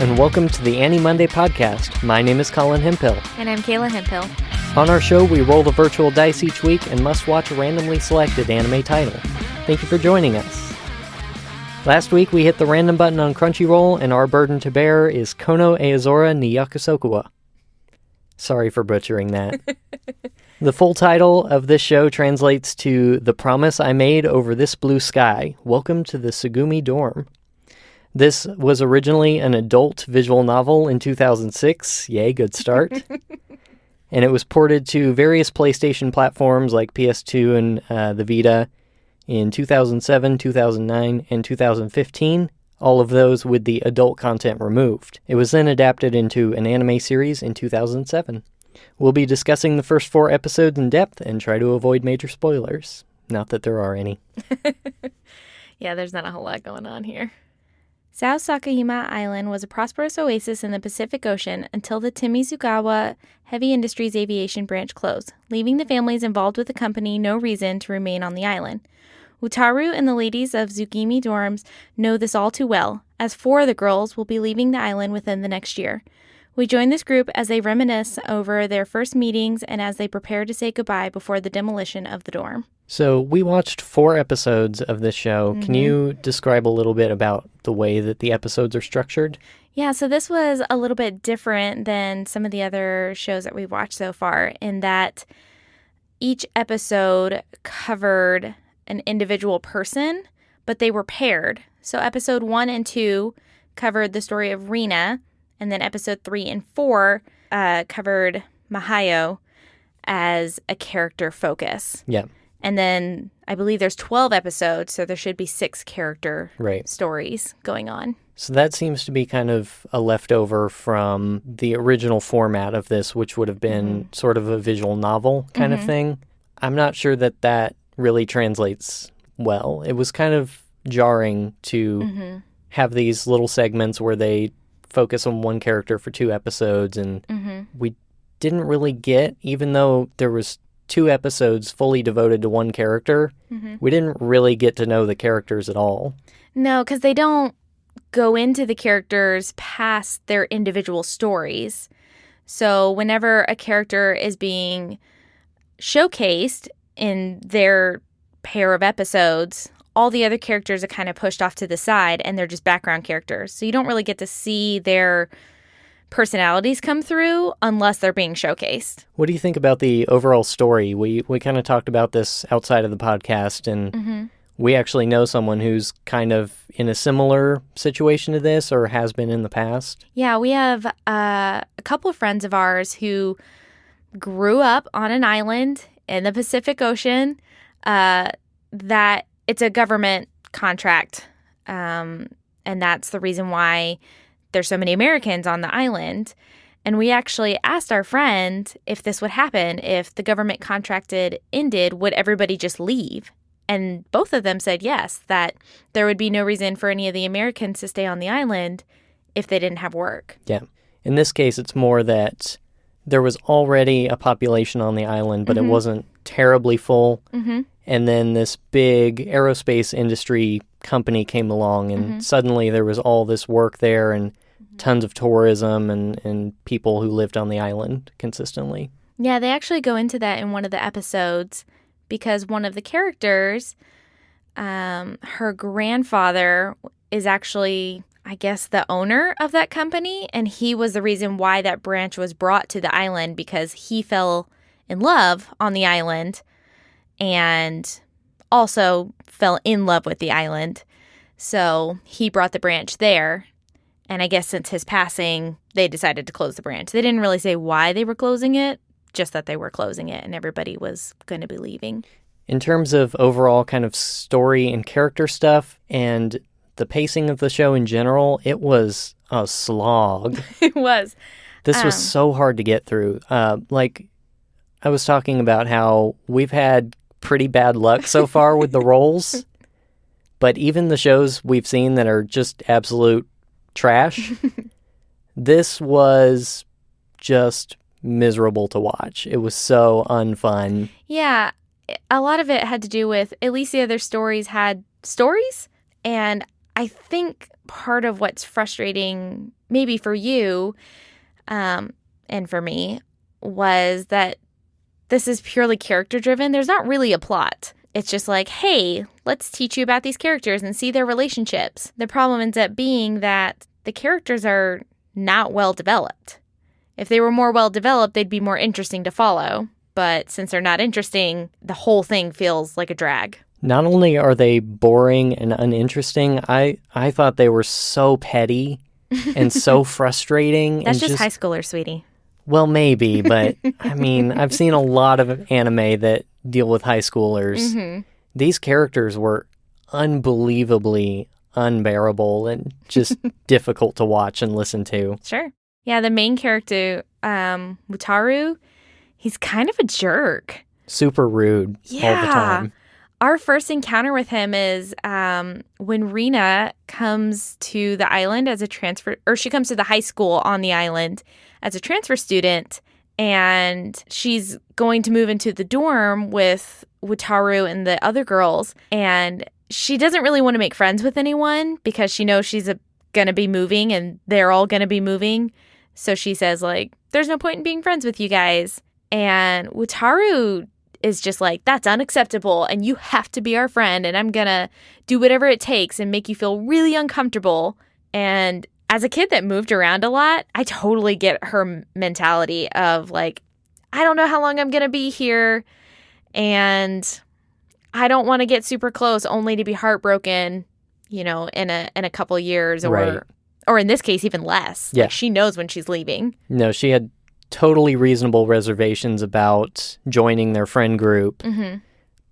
and welcome to the AniMonday podcast. My name is Colin Hempill. And I'm Kayla Hempill. On our show, we roll the virtual dice each week and must watch a randomly selected anime title. Thank you for joining us. Last week, we hit the random button on Crunchyroll, and our burden to bear is Kono Aozora ni Yakusoku. Sorry for butchering that. The full title of this show translates to The Promise I Made Over This Blue Sky. Welcome to the Tsugumi Dorm. This was originally an adult visual novel in 2006. Yay, good start. And it was ported to various PlayStation platforms like PS2 and the Vita in 2007, 2009, and 2015, all of those with the adult content removed. It was then adapted into an anime series in 2007. We'll be discussing the first 4 episodes in depth and try to avoid major spoilers. Not that there are any. Yeah, there's not a whole lot going on here. Sao Sakayama Island was a prosperous oasis in the Pacific Ocean until the Demizugawa Heavy Industry's aviation branch closed, leaving the families involved with the company no reason to remain on the island. Wataru and the ladies of Tsugumi Dorms know this all too well, as 4 of the girls will be leaving the island within the next year. We join this group as they reminisce over their first meetings and as they prepare to say goodbye before the demolition of the dorm. So we watched 4 episodes of this show. Mm-hmm. Can you describe a little bit about the way that the episodes are structured? Yeah, so this was a little bit different than some of the other shows that we've watched so far in that each episode covered an individual person, but they were paired. So episode 1 and 2 covered the story of Rina, and then episode 3 and 4 covered Mahayo as a character focus. Yeah. And then I believe there's 12 episodes, so there should be 6 character stories going on. So that seems to be kind of a leftover from the original format of this, which would have been sort of a visual novel kind of thing. I'm not sure that that really translates well. It was kind of jarring to have these little segments where they focus on one character for 2 episodes, and we didn't really get, even though there was 2 episodes fully devoted to one character, we didn't really get to know the characters at all. No, because they don't go into the characters past their individual stories. So whenever a character is being showcased in their pair of episodes, all the other characters are kind of pushed off to the side and they're just background characters. So you don't really get to see their personalities come through unless they're being showcased. What do you think about the overall story? We kind of talked about this outside of the podcast, and we actually know someone who's kind of in a similar situation to this or has been in the past. Yeah, we have a couple of friends of ours who grew up on an island in the Pacific Ocean that it's a government contract, and that's the reason why there's so many Americans on the island. And we actually asked our friend if this would happen, if the government contracted ended, would everybody just leave? And both of them said yes, that there would be no reason for any of the Americans to stay on the island if they didn't have work. Yeah. In this case, it's more that there was already a population on the island, but it wasn't terribly full. And then this big aerospace industry company came along, and suddenly there was all this work there and tons of tourism and people who lived on the island consistently. Yeah, they actually go into that in one of the episodes because one of the characters, her grandfather is actually, I guess, the owner of that company, and he was the reason why that branch was brought to the island because he fell in love on the island and also fell in love with the island. So he brought the branch there. And I guess since his passing, they decided to close the branch. They didn't really say why they were closing it, just that they were closing it and everybody was going to be leaving. In terms of overall kind of story and character stuff and the pacing of the show in general, it was a slog. It was. This was so hard to get through. Like, I was talking about how we've had pretty bad luck so far with the roles, but even the shows we've seen that are just absolute trash, this was just miserable to watch. It was so unfun. Yeah, a lot of it had to do with, at least the other stories had stories, and I think part of what's frustrating, maybe for you and for me, was that this is purely character-driven. There's not really a plot. It's just like, hey, let's teach you about these characters and see their relationships. The problem ends up being that the characters are not well developed. If they were more well developed, they'd be more interesting to follow. But since they're not interesting, the whole thing feels like a drag. Not only are they boring and uninteresting, I thought they were so petty and so frustrating. That's and just high schoolers, sweetie. Well, maybe, but I mean, I've seen a lot of anime that deal with high schoolers. Mm-hmm. These characters were unbelievably unbearable and just difficult to watch and listen to. Sure. Yeah, the main character, Wataru, he's kind of a jerk. Super rude all the time. Our first encounter with him is when Rina comes to the island as a transfer, or she comes to the high school on the island as a transfer student, and she's going to move into the dorm with Wataru and the other girls, and she doesn't really want to make friends with anyone because she knows she's going to be moving and they're all going to be moving. So she says, like, there's no point in being friends with you guys. And Wataru is just like, that's unacceptable and you have to be our friend and I'm going to do whatever it takes and make you feel really uncomfortable. And as a kid that moved around a lot, I totally get her mentality of like, I don't know how long I'm going to be here and I don't want to get super close only to be heartbroken, in a couple years or in this case, even less. Yeah. Like, she knows when she's leaving. No, she had totally reasonable reservations about joining their friend group. Mm-hmm.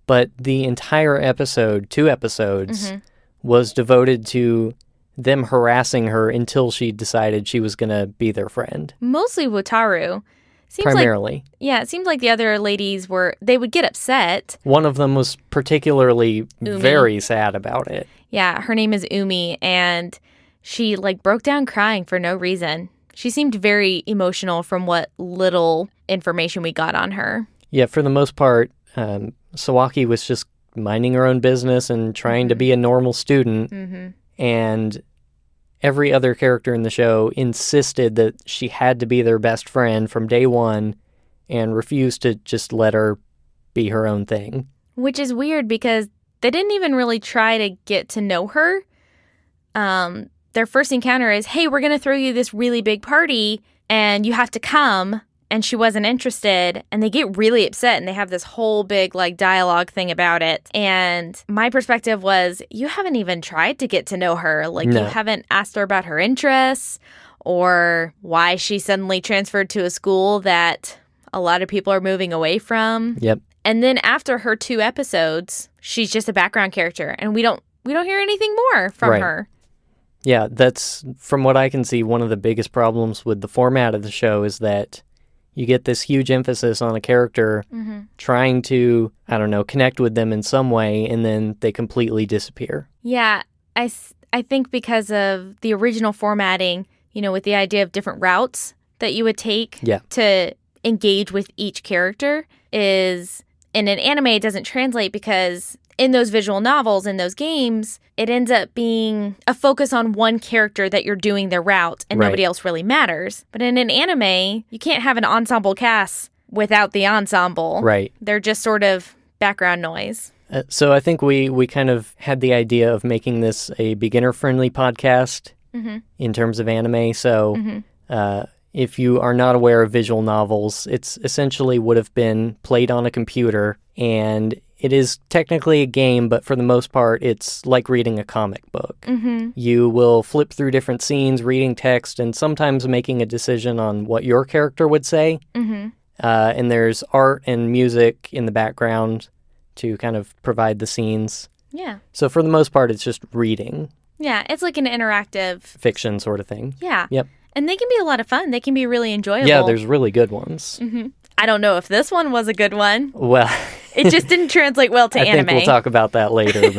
But the entire episode, 2 episodes, mm-hmm. was devoted to them harassing her until she decided she was going to be their friend. Mostly Wataru. Primarily. It seems like the other ladies they would get upset. One of them was particularly very sad about it. Yeah, her name is Umi, and she broke down crying for no reason. She seemed very emotional from what little information we got on her. Yeah, for the most part, Sawaki was just minding her own business and trying mm-hmm. to be a normal student. Mm-hmm. And every other character in the show insisted that she had to be their best friend from day one and refused to just let her be her own thing. Which is weird because they didn't even really try to get to know her. Their first encounter is, hey, we're going to throw you this really big party and you have to come. And she wasn't interested. And they get really upset and they have this whole big dialogue thing about it. And my perspective was, you haven't even tried to get to know her. No. You haven't asked her about her interests or why she suddenly transferred to a school that a lot of people are moving away from. Yep. And then after her 2 episodes, she's just a background character. And we don't hear anything more from her. Yeah, that's, from what I can see, one of the biggest problems with the format of the show is that you get this huge emphasis on a character mm-hmm. trying to, connect with them in some way, and then they completely disappear. Yeah, I think because of the original formatting, with the idea of different routes that you would take to engage with each character is, in an anime, it doesn't translate because in those visual novels, in those games, it ends up being a focus on one character that you're doing their route and nobody else really matters. But in an anime, you can't have an ensemble cast without the ensemble. Right. They're just sort of background noise. So I think we kind of had the idea of making this a beginner-friendly podcast mm-hmm. in terms of anime. So mm-hmm. If you are not aware of visual novels, it's essentially would have been played on a computer, and it is technically a game, but for the most part, it's like reading a comic book. Mm-hmm. You will flip through different scenes, reading text, and sometimes making a decision on what your character would say. Mm-hmm. And there's art and music in the background to kind of provide the scenes. Yeah. So for the most part, it's just reading. Yeah, it's like an interactive fiction sort of thing. Yeah. Yep. And they can be a lot of fun. They can be really enjoyable. Yeah, there's really good ones. Mm-hmm. I don't know if this one was a good one. Well, it just didn't translate well to anime. I think we'll talk about that later.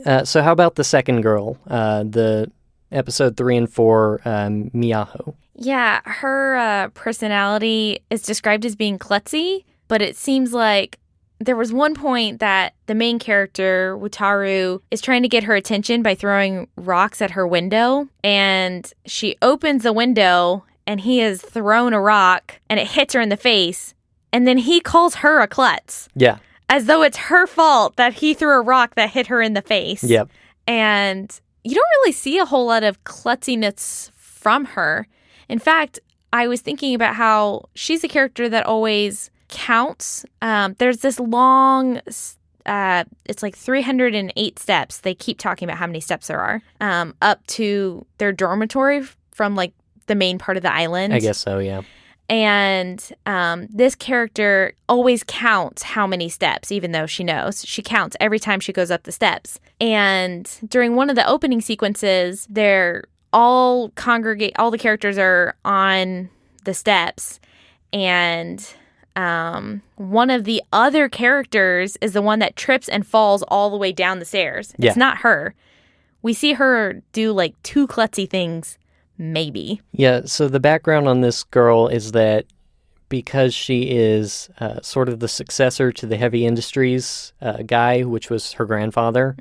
But, so how about the second girl, the episode 3 and 4, Miyaho? Yeah, her personality is described as being klutzy, but it seems like there was one point that the main character, Wataru, is trying to get her attention by throwing rocks at her window. And she opens the window and he has thrown a rock and it hits her in the face. And then he calls her a klutz. Yeah. As though it's her fault that he threw a rock that hit her in the face. Yep. And you don't really see a whole lot of klutziness from her. In fact, I was thinking about how she's a character that always counts. There's this long, it's like 308 steps. They keep talking about how many steps there are up to their dormitory from like the main part of the island. I guess so, yeah. And this character always counts how many steps, even though she knows. She counts every time she goes up the steps. And during one of the opening sequences, they're all congregate. All the characters are on the steps. And one of the other characters is the one that trips and falls all the way down the stairs. Yeah. It's not her. We see her do like 2 klutzy things. Maybe. Yeah, so the background on this girl is that because she is sort of the successor to the Heavy Industries guy, which was her grandfather,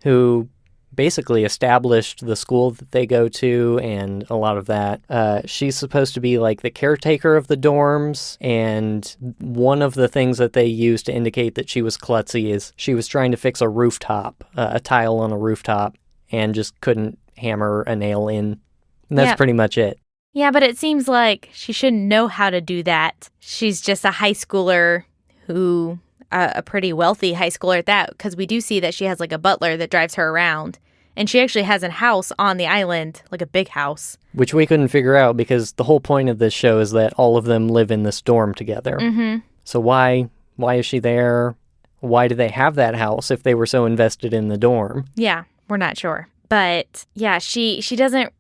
who basically established the school that they go to and a lot of that. She's supposed to be like the caretaker of the dorms, and one of the things that they used to indicate that she was klutzy is she was trying to fix a rooftop, a tile on a rooftop, and just couldn't hammer a nail in. And that's pretty much it. Yeah, but it seems like she shouldn't know how to do that. She's just a high schooler who, a pretty wealthy high schooler at that, because we do see that she has like a butler that drives her around. And she actually has a house on the island, like a big house. Which we couldn't figure out because the whole point of this show is that all of them live in this dorm together. Mm-hmm. So why is she there? Why do they have that house if they were so invested in the dorm? Yeah, we're not sure. But yeah, she doesn't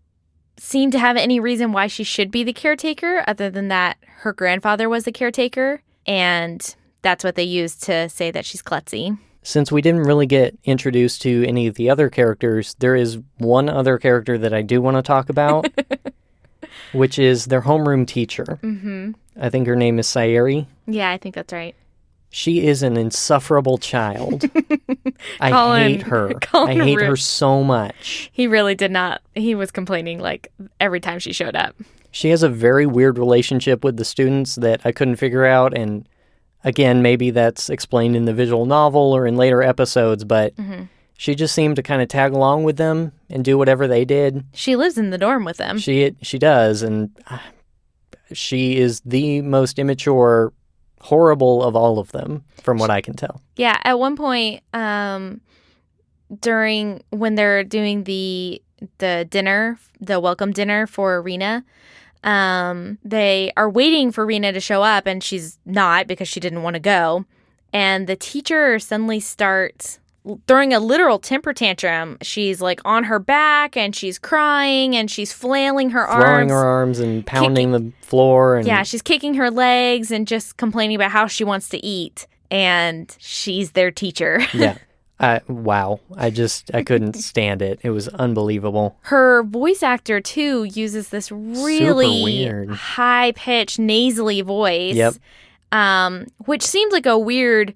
seem to have any reason why she should be the caretaker other than that her grandfather was the caretaker, and that's what they use to say that she's klutzy. Since we didn't really get introduced to any of the other characters, there is one other character that I do want to talk about, which is their homeroom teacher. Mm-hmm. I think her name is Sayuri. Yeah, I think that's right. She is an insufferable child. I hate her. I hate her so much. He really did not. He was complaining like every time she showed up. She has a very weird relationship with the students that I couldn't figure out. And again, maybe that's explained in the visual novel or in later episodes, but she just seemed to kind of tag along with them and do whatever they did. She lives in the dorm with them. She does. And she is the most immature, horrible of all of them, from what I can tell. Yeah, at one point, during when they're doing the dinner, the welcome dinner for Rina, they are waiting for Rina to show up, and she's not because she didn't want to go. And the teacher suddenly starts throwing a literal temper tantrum. She's like on her back and she's crying and she's flailing her arms. Throwing her arms and pounding the floor. And yeah, she's kicking her legs and just complaining about how she wants to eat. And she's their teacher. Yeah. Wow. I couldn't stand it. It was unbelievable. Her voice actor, too, uses this really high-pitched, nasally voice. Yep. Which seems like a weird...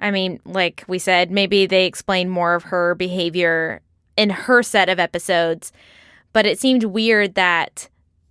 I mean, like we said, maybe they explain more of her behavior in her set of episodes, but it seemed weird that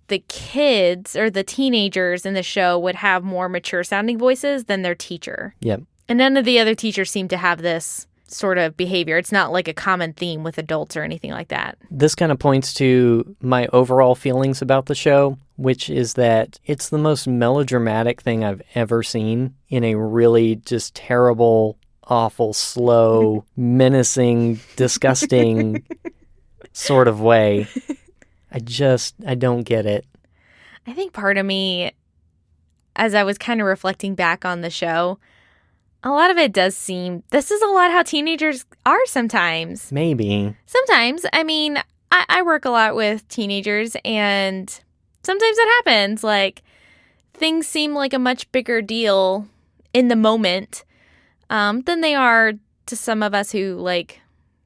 the kids or the teenagers in the show would have more mature sounding voices than their teacher. Yep. And none of the other teachers seem to have this sort of behavior. It's not like a common theme with adults or anything like that. This kind of points to my overall feelings about the show, which is that it's the most melodramatic thing I've ever seen in a really just terrible, awful, slow, menacing, disgusting sort of way. I don't get it. I think part of me, as I was kind of reflecting back on the show, a lot of it does seem, this is a lot how teenagers are sometimes. Maybe. Sometimes. I mean, I work a lot with teenagers, and sometimes that happens. Like, things seem like a much bigger deal in the moment than they are to some of us who, like,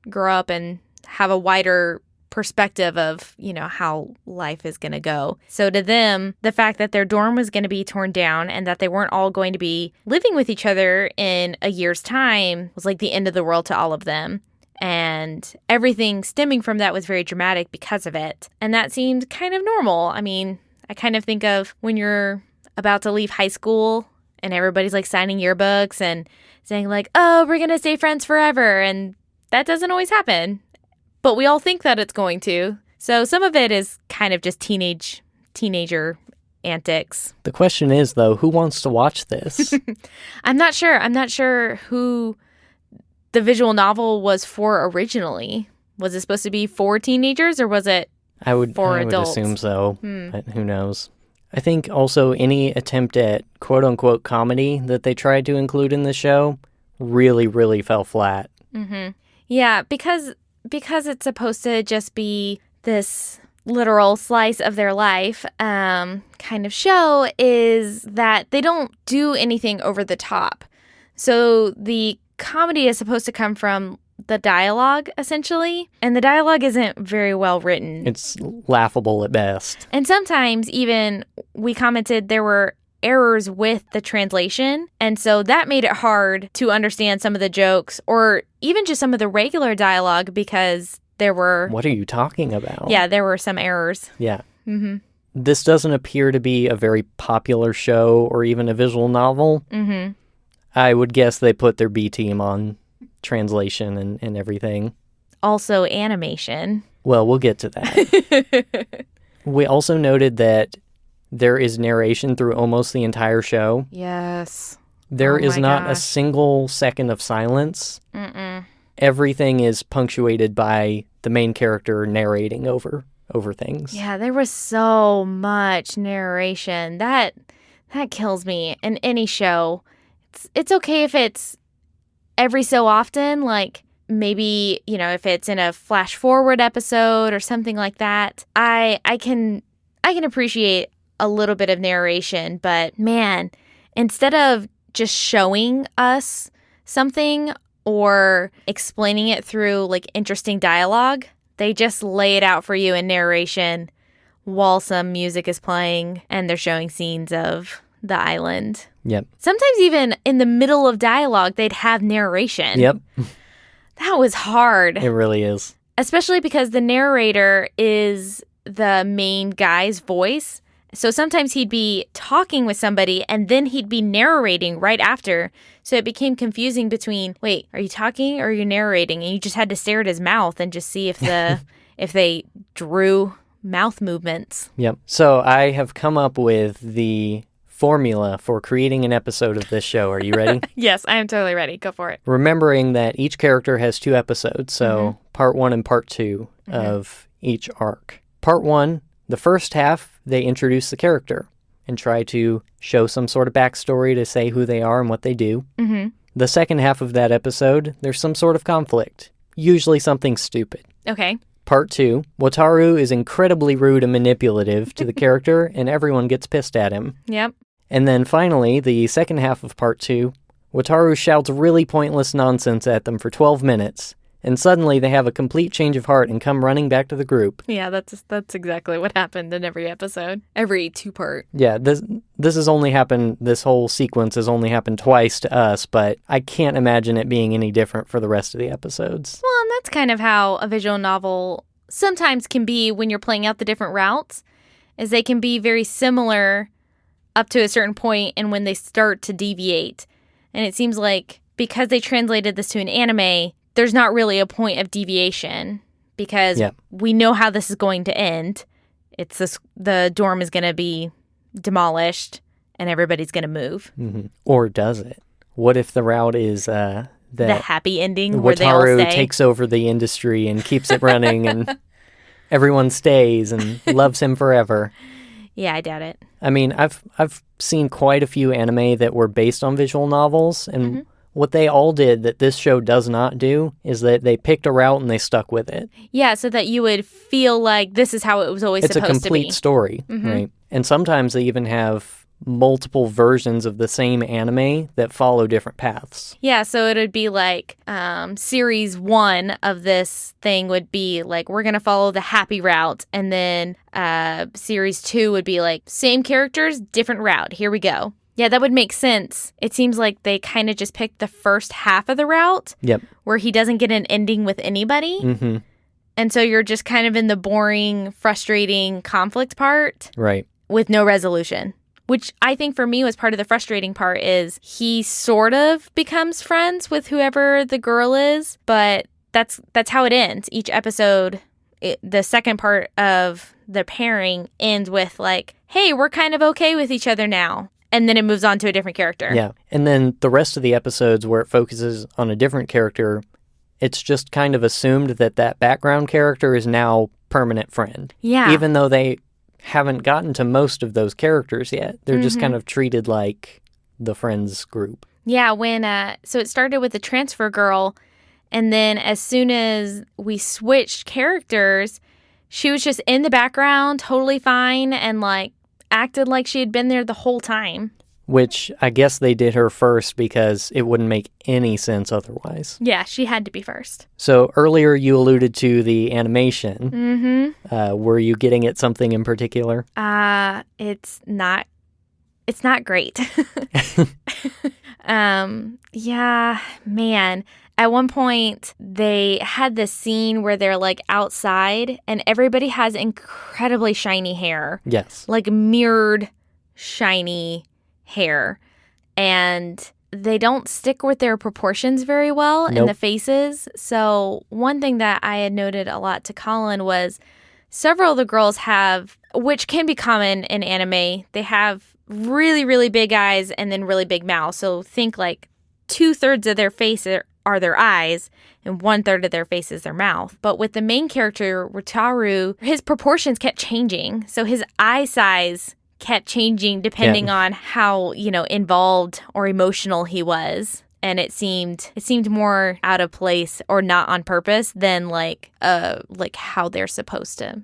grow up and have a wider perspective of, how life is going to go. So to them, the fact that their dorm was going to be torn down and that they weren't all going to be living with each other in a year's time was like the end of the world to all of them. And everything stemming from that was very dramatic because of it. And that seemed kind of normal. I mean, I kind of think of when you're about to leave high school and everybody's like signing yearbooks and saying like, oh, we're going to stay friends forever. And that doesn't always happen. But we all think that it's going to. So some of it is kind of just teenager antics. The question is, though, who wants to watch this? I'm not sure. I'm not sure who the visual novel was for originally. Was it supposed to be for teenagers or was it for adults? I would assume so, but who knows. I think also any attempt at quote-unquote comedy that they tried to include in the show really, really fell flat. Mm-hmm. Yeah, because it's supposed to just be this literal slice of their life kind of show, is that they don't do anything over the top. So the comedy is supposed to come from the dialogue, essentially, and the dialogue isn't very well written. It's laughable at best. And sometimes even we commented there were errors with the translation, and so that made it hard to understand some of the jokes or even just some of the regular dialogue because there were... What are you talking about? Yeah, there were some errors. Yeah. Mm-hmm. This doesn't appear to be a very popular show or even a visual novel. Mm-hmm. I would guess they put their B team on translation and everything. Also animation. Well, we'll get to that. We also noted that there is narration through almost the entire show. Yes. There is not a single second of silence. Mm-mm. Everything is punctuated by the main character narrating over things. Yeah, there was so much narration. That kills me in any show. It's okay if it's every so often, like maybe, if it's in a flash forward episode or something like that. I can appreciate a little bit of narration, but man, instead of just showing us something or explaining it through like interesting dialogue, they just lay it out for you in narration while some music is playing and they're showing scenes of the island. Yep. Sometimes even in the middle of dialogue, they'd have narration. Yep. That was hard. It really is. Especially because the narrator is the main guy's voice. So sometimes he'd be talking with somebody and then he'd be narrating right after. So it became confusing between, wait, are you talking or are you narrating? And you just had to stare at his mouth and just see if they drew mouth movements. Yep. So I have come up with the formula for creating an episode of this show. Are you ready? Yes, I am totally ready. Go for it. Remembering that each character has 2 episodes, so part 1 and part 2 of each arc. Part 1, the first half, they introduce the character and try to show some sort of backstory to say who they are and what they do. Mm-hmm. The second half of that episode, there's some sort of conflict, usually something stupid. Okay. Part 2, Wataru is incredibly rude and manipulative to the character, and everyone gets pissed at him. Yep. And then finally, the second half of part 2, Wataru shouts really pointless nonsense at them for 12 minutes, and suddenly they have a complete change of heart and come running back to the group. Yeah, that's exactly what happened in every episode. Every 2-part. Yeah, this whole sequence has only happened twice to us, but I can't imagine it being any different for the rest of the episodes. Well, and that's kind of how a visual novel sometimes can be when you're playing out the different routes, is they can be very similar up to a certain point and when they start to deviate. And it seems like because they translated this to an anime, there's not really a point of deviation because we know how this is going to end. It's the dorm is going to be demolished and everybody's going to move. Mm-hmm. Or does it? What if the route is the happy ending where they all Wataru stay? Takes over the industry and keeps it running and everyone stays and loves him forever? Yeah, I doubt it. I mean, I've seen quite a few anime that were based on visual novels, and what they all did that this show does not do is that they picked a route and they stuck with it. Yeah, so that you would feel like this is how it was always supposed to be. It's a complete story, right? And sometimes they even have multiple versions of the same anime that follow different paths. Yeah, so it would be like series 1 of this thing would be like, we're going to follow the happy route. And then series 2 would be like, same characters, different route. Here we go. Yeah, that would make sense. It seems like they kind of just picked the first half of the route. Yep. Where he doesn't get an ending with anybody. Mm-hmm. And so you're just kind of in the boring, frustrating conflict part. Right. With no resolution. Which I think for me was part of the frustrating part is he sort of becomes friends with whoever the girl is, but that's how it ends. Each episode, the second part of the pairing ends with like, hey, we're kind of okay with each other now. And then it moves on to a different character. Yeah. And then the rest of the episodes where it focuses on a different character, it's just kind of assumed that that background character is now permanent friend. Yeah. Even though they haven't gotten to most of those characters yet. They're just kind of treated like the friends group. Yeah, so it started with the transfer girl, and then as soon as we switched characters, she was just in the background, totally fine, and like acted like she had been there the whole time. Which I guess they did her first because it wouldn't make any sense otherwise. Yeah, she had to be first. So earlier you alluded to the animation. Mm-hmm. Were you getting at something in particular? It's not great. Yeah, man. At one point, they had this scene where they're like outside and everybody has incredibly shiny hair. Yes. Like mirrored shiny hair, and they don't stick with their proportions very well in the faces. So one thing that I had noted a lot to Colin was several of the girls have, which can be common in anime, they have really, really big eyes and then really big mouths. So think like 2/3 of their face are their eyes and 1/3 of their face is their mouth. But with the main character, Wataru, his proportions kept changing. So his eye size kept changing depending on how, involved or emotional he was. And it seemed more out of place or not on purpose than like how they're supposed to.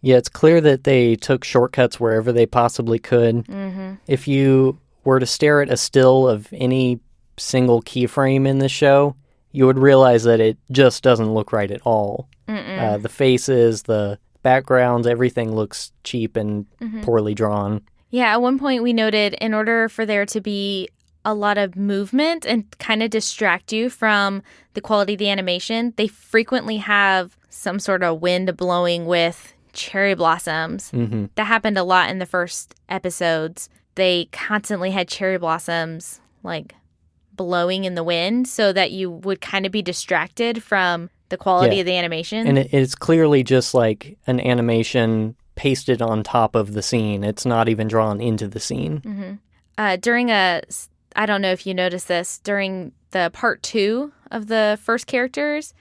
Yeah, it's clear that they took shortcuts wherever they possibly could. Mm-hmm. If you were to stare at a still of any single keyframe in the show, you would realize that it just doesn't look right at all. The faces, the backgrounds, everything looks cheap and poorly drawn. Yeah, at one point we noted in order for there to be a lot of movement and kind of distract you from the quality of the animation, they frequently have some sort of wind blowing with cherry blossoms. Mm-hmm. That happened a lot in the first episodes. They constantly had cherry blossoms like blowing in the wind so that you would kind of be distracted from the quality of the animation. And it's clearly just like an animation pasted on top of the scene. It's not even drawn into the scene. Mm-hmm. I don't know if you noticed this, during the part 2 of the first characters,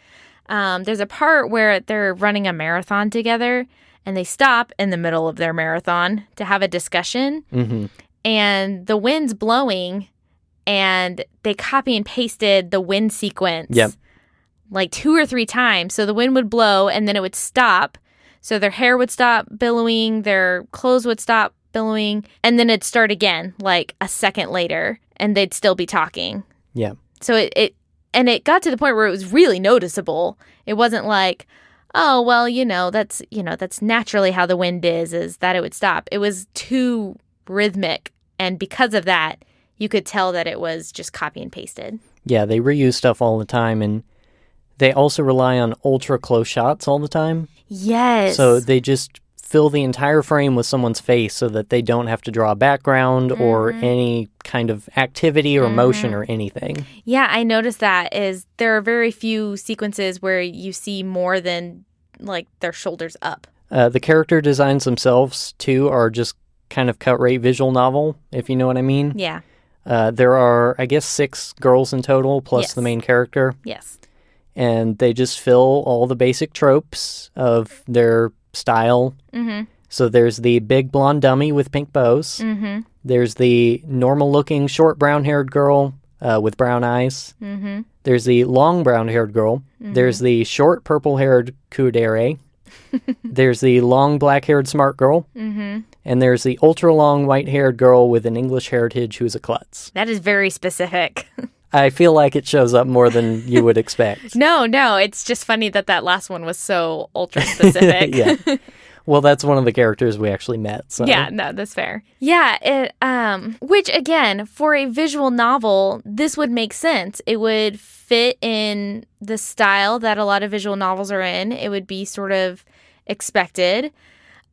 there's a part where they're running a marathon together and they stop in the middle of their marathon to have a discussion. Mm-hmm. And the wind's blowing and they copy and pasted the wind sequence like 2 or 3 times. So the wind would blow and then it would stop. So their hair would stop billowing, their clothes would stop billowing, and then it'd start again like a second later and they'd still be talking. Yeah. So it got to the point where it was really noticeable. It wasn't like, oh, well, that's naturally how the wind is that it would stop. It was too rhythmic. And because of that, you could tell that it was just copy and pasted. Yeah, they reuse stuff all the time, and they also rely on ultra close shots all the time. Yes. So they just fill the entire frame with someone's face so that they don't have to draw a background or any kind of activity or motion or anything. Yeah, I noticed that there are very few sequences where you see more than like their shoulders up. The character designs themselves, too, are just kind of cut-rate visual novel, if you know what I mean. Yeah. There are, I guess, 6 girls in total, plus the main character. Yes. And they just fill all the basic tropes of their style. Mm-hmm. So there's the big blonde dummy with pink bows. Mm-hmm. There's the normal-looking short brown-haired girl with brown eyes. Mm-hmm. There's the long brown-haired girl. Mm-hmm. There's the short purple-haired kudere. There's the long black-haired smart girl. Mm-hmm. And there's the ultra-long white-haired girl with an English heritage who's a klutz. That is very specific. I feel like it shows up more than you would expect. No, it's just funny that last one was so ultra-specific. Yeah. Well, that's one of the characters we actually met. So. Yeah, no, that's fair. Yeah, which again, for a visual novel, this would make sense. It would fit in the style that a lot of visual novels are in. It would be sort of expected.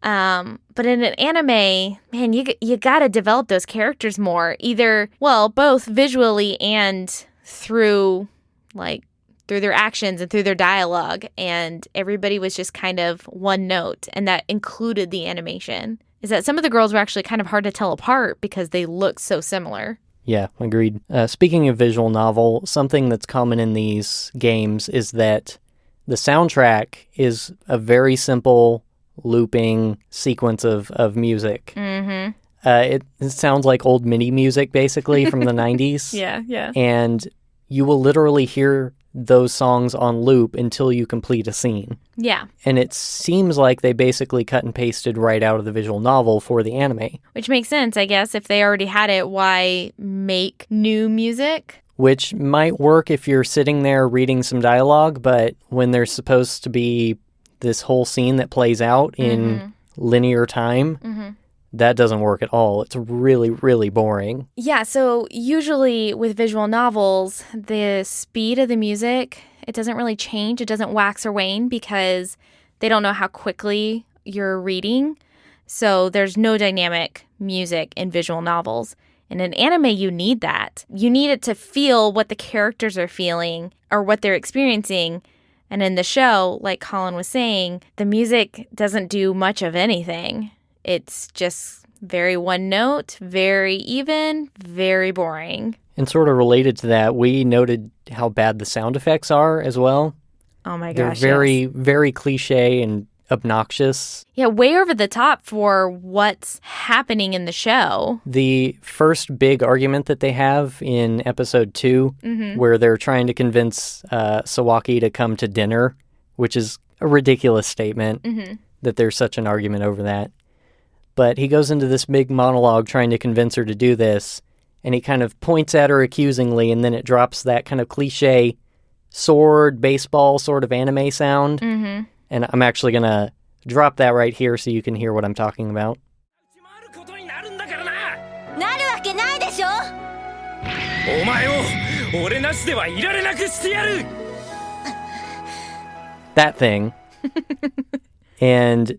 But in an anime, man, you gotta develop those characters more. Either, well, both visually and through their actions and through their dialogue. And everybody was just kind of one note, and that included the animation. Is that some of the girls were actually kind of hard to tell apart because they look so similar. Yeah, agreed. Speaking of visual novel, something that's common in these games is that the soundtrack is a very simple looping sequence of music. Mm-hmm. It sounds like old MIDI music, basically, from the 90s. Yeah. And you will literally hear those songs on loop until you complete a scene. Yeah. And it seems like they basically cut and pasted right out of the visual novel for the anime. Which makes sense, I guess. If they already had it, why make new music? Which might work if you're sitting there reading some dialogue, but when there's supposed to be this whole scene that plays out in linear time, that doesn't work at all. It's really, really boring. Yeah, so usually with visual novels, the speed of the music, it doesn't really change. It doesn't wax or wane because they don't know how quickly you're reading. So there's no dynamic music in visual novels. In an anime, you need that. You need it to feel what the characters are feeling or what they're experiencing. And in the show, like Colin was saying, the music doesn't do much of anything. It's just very one note, very even, very boring. And sort of related to that, we noted how bad the sound effects are as well. Oh my gosh, they're very, very cliche and obnoxious. Yeah, way over the top for what's happening in the show. The first big argument that they have in episode 2, where they're trying to convince Sawaki to come to dinner, which is a ridiculous statement that there's such an argument over that. But he goes into this big monologue trying to convince her to do this, and he kind of points at her accusingly, and then it drops that kind of cliche sword, baseball sort of anime sound. And I'm actually going to drop that right here so you can hear what I'm talking about. That thing. And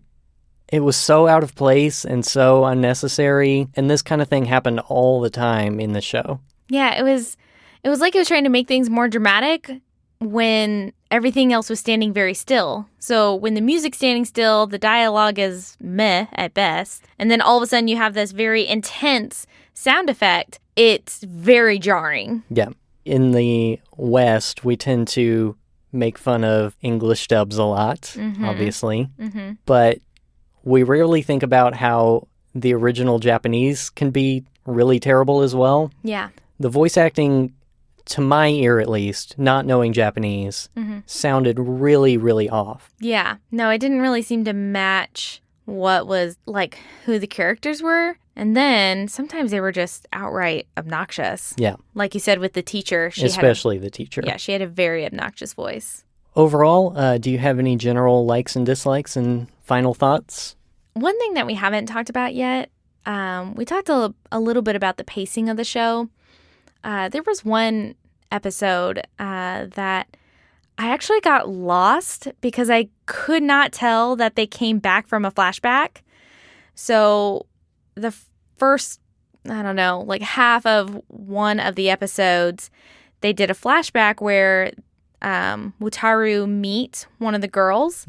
it was so out of place and so unnecessary, and this kind of thing happened all the time in the show. Yeah, it was like it was trying to make things more dramatic when everything else was standing very still. So when the music's standing still, the dialogue is meh at best, and then all of a sudden you have this very intense sound effect. It's very jarring. Yeah. In the West, we tend to make fun of English dubs a lot, obviously, but we rarely think about how the original Japanese can be really terrible as well. Yeah. The voice acting, to my ear at least, not knowing Japanese, sounded really, really off. Yeah. No, it didn't really seem to match what was, like, who the characters were. And then sometimes they were just outright obnoxious. Yeah. Like you said with the teacher. Especially the teacher. Yeah, she had a very obnoxious voice. Overall, do you have any general likes and dislikes and final thoughts? One thing that we haven't talked about yet, we talked a little bit about the pacing of the show. There was one episode that I actually got lost because I could not tell that they came back from a flashback. So the first, I don't know, like half of one of the episodes, they did a flashback where Wataru meets one of the girls.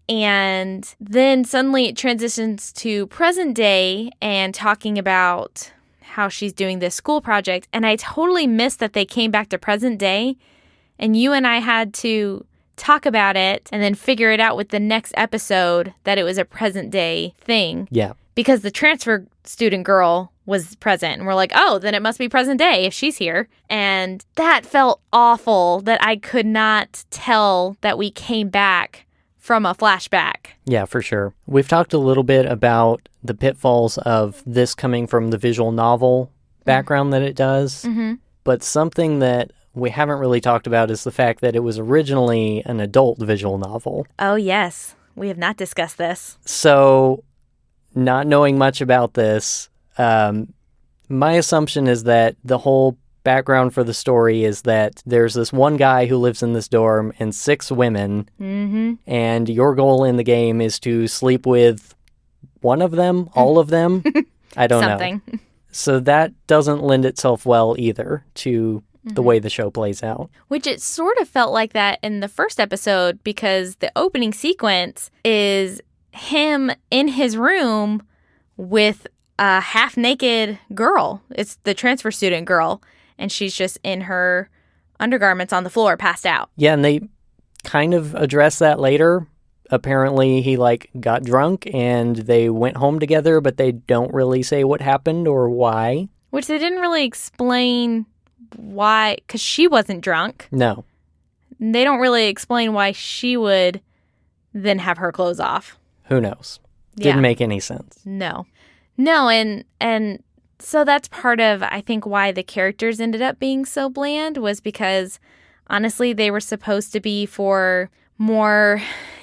And then suddenly it transitions to present day and talking about how she's doing this school project. And I totally missed that they came back to present day. And you and I had to talk about it and then figure it out with the next episode that it was a present day thing. Yeah. Because the transfer student girl was present. And we're like, oh, then it must be present day if she's here. And that felt awful that I could not tell that we came back from a flashback. Yeah, for sure. We've talked a little bit about the pitfalls of this coming from the visual novel background that it does, but something that we haven't really talked about is the fact that it was originally an adult visual novel. Oh, yes. We have not discussed this. So, not knowing much about this, my assumption is that the whole background for the story is that there's this one guy who lives in this dorm and 6 women, and your goal in the game is to sleep with one of them, all of them. I don't know. So that doesn't lend itself well either to the way the show plays out. Which it sort of felt like that in the first episode, because the opening sequence is him in his room with a half-naked girl. It's the transfer student girl, and she's just in her undergarments on the floor, passed out. Yeah, and they kind of address that later. Apparently, he, got drunk, and they went home together, but they don't really say what happened or why. Which they didn't really explain why, because she wasn't drunk. No. They don't really explain why she would then have her clothes off. Who knows? Didn't make any sense. No, and so that's part of, I think, why the characters ended up being so bland, was because, honestly, they were supposed to be for more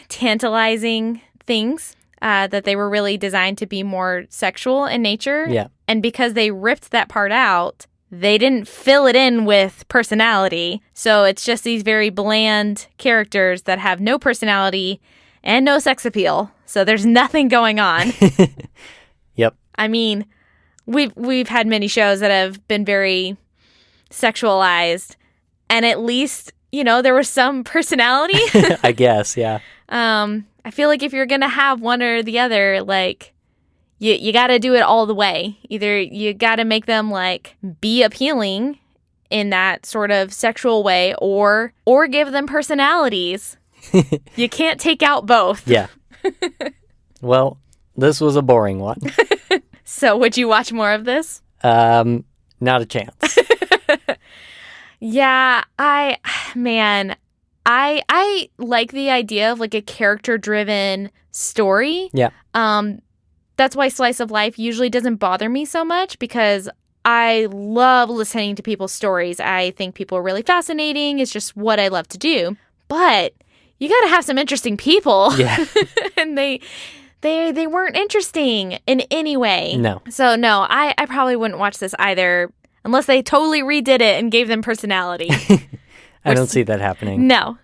tantalizing things, that they were really designed to be more sexual in nature. Yeah. And because they ripped that part out, they didn't fill it in with personality. So it's just these very bland characters that have no personality and no sex appeal. So there's nothing going on. Yep. I mean, we've had many shows that have been very sexualized, and at least, there was some personality. I guess, yeah. I feel like if you're going to have one or the other, you got to do it all the way. Either you got to make them be appealing in that sort of sexual way, or give them personalities. You can't take out both. Yeah. Well, this was a boring one. So would you watch more of this? Not a chance. Yeah, I like the idea of a character-driven story. Yeah. That's why slice of life usually doesn't bother me so much, because I love listening to people's stories. I think people are really fascinating. It's just what I love to do. But you got to have some interesting people. Yeah. And they weren't interesting in any way. No. So no, I probably wouldn't watch this either, unless they totally redid it and gave them personality. I don't see that happening. No.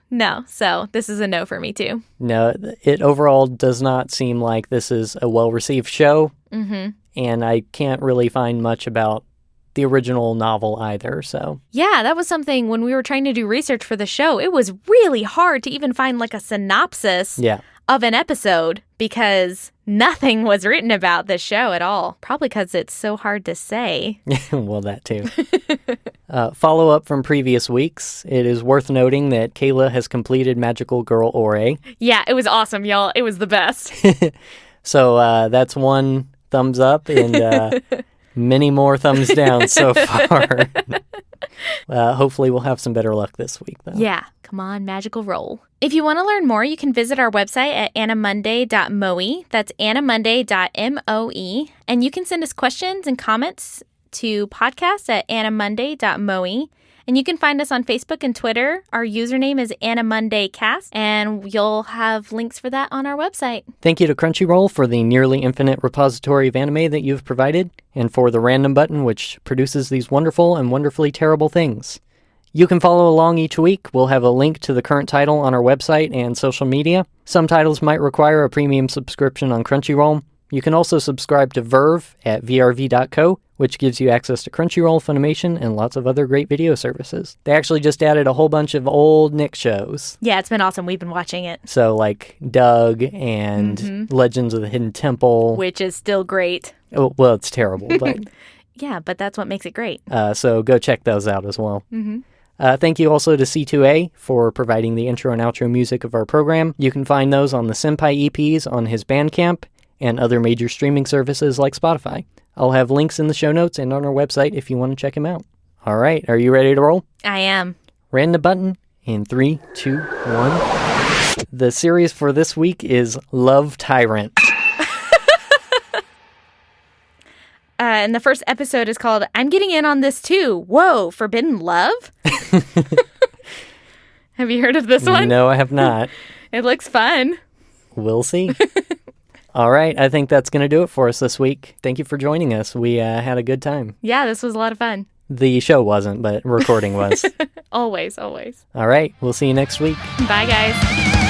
So this is a no for me too. No, it overall does not seem like this is a well-received show. And I can't really find much about the original novel either, so. Yeah, that was something when we were trying to do research for the show. It was really hard to even find a synopsis of an episode, because nothing was written about this show at all. Probably because it's so hard to say. Well, that too. Follow-up from previous weeks. It is worth noting that Kayla has completed Magical Girl Ore. Yeah, it was awesome, y'all. It was the best. So that's one thumbs up, and many more thumbs down so far. Hopefully we'll have some better luck this week, though. Yeah. Come on, magical roll. If you want to learn more, you can visit our website at animonday.moe. That's animonday.moe. And you can send us questions and comments to podcast@animonday.moe. And you can find us on Facebook and Twitter. Our username is AniMondayCast, and you'll have links for that on our website. Thank you to Crunchyroll for the nearly infinite repository of anime that you've provided, and for the random button, which produces these wonderful and wonderfully terrible things. You can follow along each week. We'll have a link to the current title on our website and social media. Some titles might require a premium subscription on Crunchyroll. You can also subscribe to Verve at vrv.co, which gives you access to Crunchyroll, Funimation, and lots of other great video services. They actually just added a whole bunch of old Nick shows. Yeah, it's been awesome. We've been watching it. So Doug and Legends of the Hidden Temple. Which is still great. Oh, well, it's terrible, but... Yeah, but that's what makes it great. So go check those out as well. Thank you also to C2A for providing the intro and outro music of our program. You can find those on the Senpai EPs on his Bandcamp and other major streaming services like Spotify. I'll have links in the show notes and on our website if you want to check them out. All right, are you ready to roll? I am. Random button in 3, 2, 1. The series for this week is Love Tyrant. And the first episode is called I'm Getting In on This Too. Whoa, Forbidden Love? Have you heard of this one? No, I have not. It looks fun. We'll see. All right, I think that's going to do it for us this week. Thank you for joining us. We had a good time. Yeah, this was a lot of fun. The show wasn't, but recording was. Always, always. All right, we'll see you next week. Bye, guys.